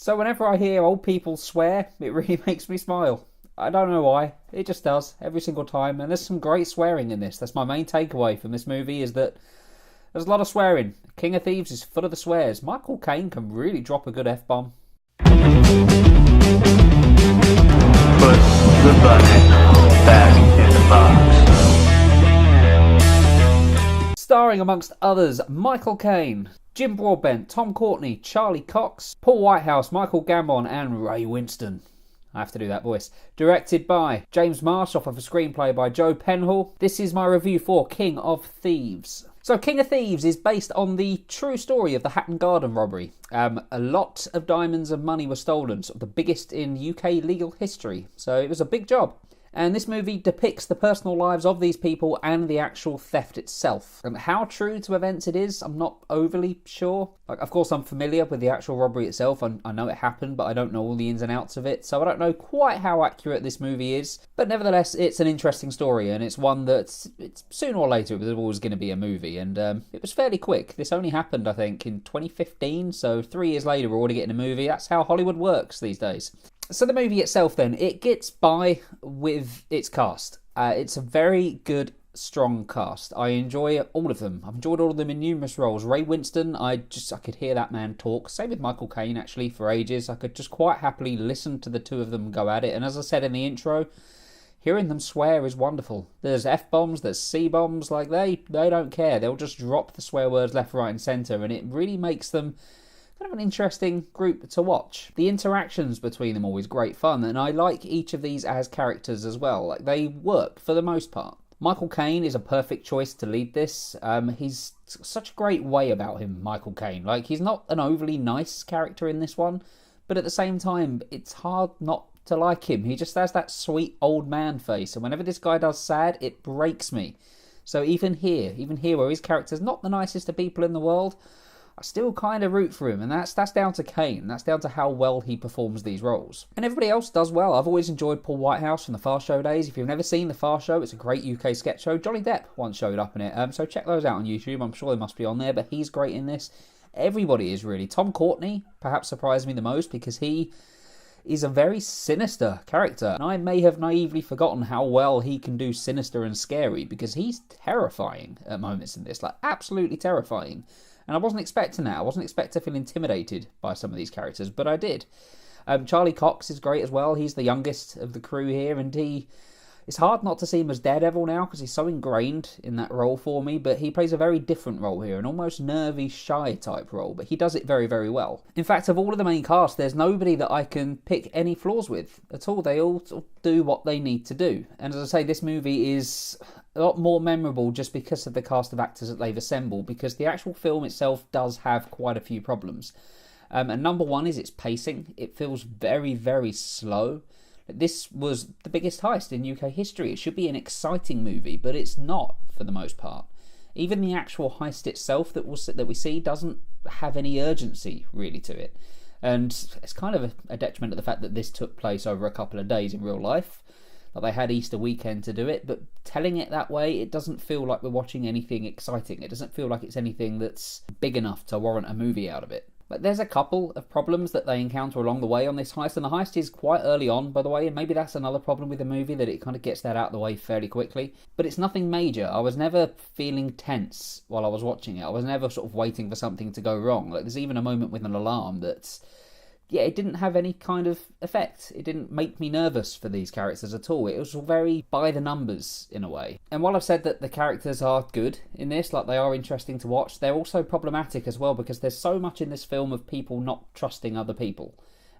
So whenever I hear old people swear, it really makes me smile. I don't know why, it just does, every single time, and there's some great swearing in this. That's my main takeaway from this movie, is that there's a lot of swearing. King of Thieves is full of the swears. Michael Caine can really drop a good F-bomb. Put the bunny back in the box. Starring amongst others, Michael Caine, Jim Broadbent, Tom Courtenay, Charlie Cox, Paul Whitehouse, Michael Gambon and Ray Winstone. I have to do that voice. Directed by James Marsh off of a screenplay by Joe Penhall. This is my review for King of Thieves. So King of Thieves is based on the true story of the Hatton Garden robbery. A lot of diamonds and money were stolen, sort of the biggest in UK legal history. So it was a big job. And this movie depicts the personal lives of these people and the actual theft itself. And how true to events it is, I'm not overly sure. Like, of course, I'm familiar with the actual robbery itself. I know it happened, but I don't know all the ins and outs of it. So I don't know quite how accurate this movie is. But nevertheless, it's an interesting story. And it's one that, it's sooner or later, it was always going to be a movie. And it was fairly quick. This only happened, I think, in 2015. So 3 years later, we're already getting a movie. That's how Hollywood works these days. So the movie itself then, it gets by with its cast. It's a very good, strong cast. I enjoy all of them. I've enjoyed all of them in numerous roles. Ray Winstone, I could hear that man talk. Same with Michael Caine, actually, for ages. I could just quite happily listen to the two of them go at it. And as I said in the intro, hearing them swear is wonderful. There's F-bombs, there's C-bombs, like they don't care. They'll just drop the swear words left, right and centre, and it really makes them kind of an interesting group to watch. The interactions between them are always great fun, and I like each of these as characters as well. Like, they work for the most part. Michael Caine is a perfect choice to lead this. He's such a great way about him, Michael Caine. Like, he's not an overly nice character in this one, but at the same time, it's hard not to like him. He just has that sweet old man face, and whenever this guy does sad, it breaks me. So even here where his character's not the nicest of people in the world, I still kind of root for him, and that's down to Caine. That's down to how well he performs these roles. And everybody else does well. I've always enjoyed Paul Whitehouse from the Far Show days. If you've never seen the Far Show, it's a great UK sketch show. Johnny Depp once showed up in it, so check those out on YouTube. I'm sure they must be on there, but he's great in this. Everybody is really. Tom Courtenay perhaps surprised me the most because he is a very sinister character. And I may have naively forgotten how well he can do sinister and scary, because he's terrifying at moments in this, like absolutely terrifying. And I wasn't expecting that. I wasn't expecting to feel intimidated by some of these characters, but I did. Charlie Cox is great as well. He's the youngest of the crew here, and it's hard not to see him as Daredevil now because he's so ingrained in that role for me, but he plays a very different role here, an almost nervy, shy type role, but he does it very, very well. In fact, of all of the main cast, there's nobody that I can pick any flaws with at all. They all sort of do what they need to do. And as I say, this movie is a lot more memorable just because of the cast of actors that they've assembled, because the actual film itself does have quite a few problems. And number one is its pacing. It feels very, very slow. This was the biggest heist in UK history. It should be an exciting movie, but it's not for the most part. Even the actual heist itself that we see doesn't have any urgency really to it. And it's kind of a detriment to the fact that this took place over a couple of days in real life. Like, they had Easter weekend to do it, but telling it that way, it doesn't feel like we're watching anything exciting. It doesn't feel like it's anything that's big enough to warrant a movie out of it. But there's a couple of problems that they encounter along the way on this heist, and the heist is quite early on, by the way, and maybe that's another problem with the movie, that it kind of gets that out of the way fairly quickly. But it's nothing major. I was never feeling tense while I was watching it. I was never sort of waiting for something to go wrong. Like, there's even a moment with an alarm that's, yeah, it didn't have any kind of effect. It didn't make me nervous for these characters at all. It was all very by the numbers in a way. And while I've said that the characters are good in this, like, they are interesting to watch, they're also problematic as well, because there's so much in this film of people not trusting other people.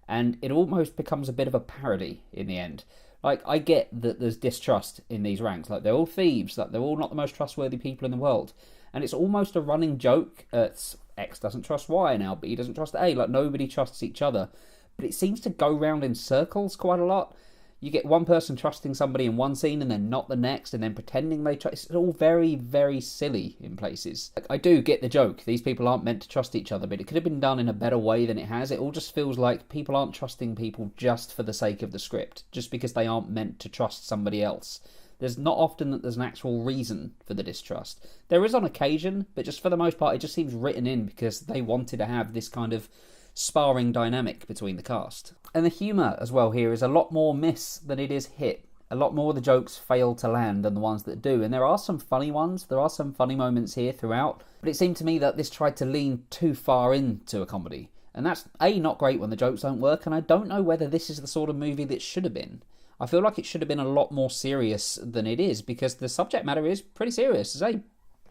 And it almost becomes a bit of a parody in the end. Like, I get that there's distrust in these ranks. Like, they're all thieves. Like, they're all not the most trustworthy people in the world. And it's almost a running joke at X doesn't trust Y now, B doesn't trust A. Like, nobody trusts each other. But it seems to go round in circles quite a lot. You get one person trusting somebody in one scene and then not the next, and then pretending they trust. It's all very, very silly in places. Like, I do get the joke. These people aren't meant to trust each other, but it could have been done in a better way than it has. It all just feels like people aren't trusting people just for the sake of the script, just because they aren't meant to trust somebody else. There's not often that there's an actual reason for the distrust. There is on occasion, but just for the most part, it just seems written in because they wanted to have this kind of sparring dynamic between the cast. And the humour as well here is a lot more miss than it is hit. A lot more of the jokes fail to land than the ones that do, and there are some funny ones, there are some funny moments here throughout, but it seemed to me that this tried to lean too far into a comedy. And that's, A, not great when the jokes don't work, and I don't know whether this is the sort of movie that should have been. I feel like it should have been a lot more serious than it is, because the subject matter is pretty serious. It's a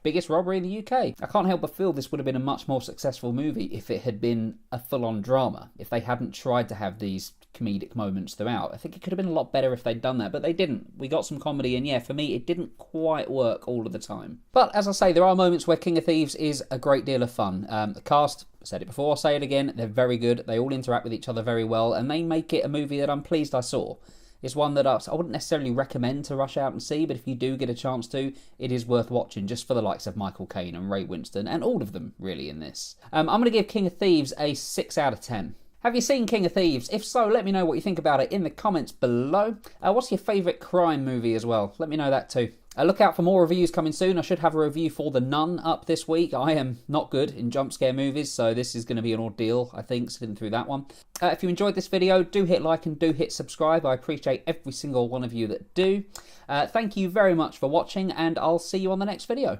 biggest robbery in the UK. I can't help but feel this would have been a much more successful movie if it had been a full-on drama, if they hadn't tried to have these comedic moments throughout. I think it could have been a lot better if they'd done that, but they didn't. We got some comedy, and yeah, for me, it didn't quite work all of the time. But as I say, there are moments where King of Thieves is a great deal of fun. The cast, I said it before, I'll say it again, they're very good. They all interact with each other very well, and they make it a movie that I'm pleased I saw. It's one that I wouldn't necessarily recommend to rush out and see, but if you do get a chance to, it is worth watching just for the likes of Michael Caine and Ray Winstone, and all of them, really, in this. I'm going to give King of Thieves a 6 out of 10. Have you seen King of Thieves? If so, let me know what you think about it in the comments below. What's your favourite crime movie as well? Let me know that too. Look out for more reviews coming soon. I should have a review for The Nun up this week. I am not good in jump scare movies, so this is going to be an ordeal, I think, sitting through that one. If you enjoyed this video, do hit like and do hit subscribe. I appreciate every single one of you that do. Thank you very much for watching, and I'll see you on the next video.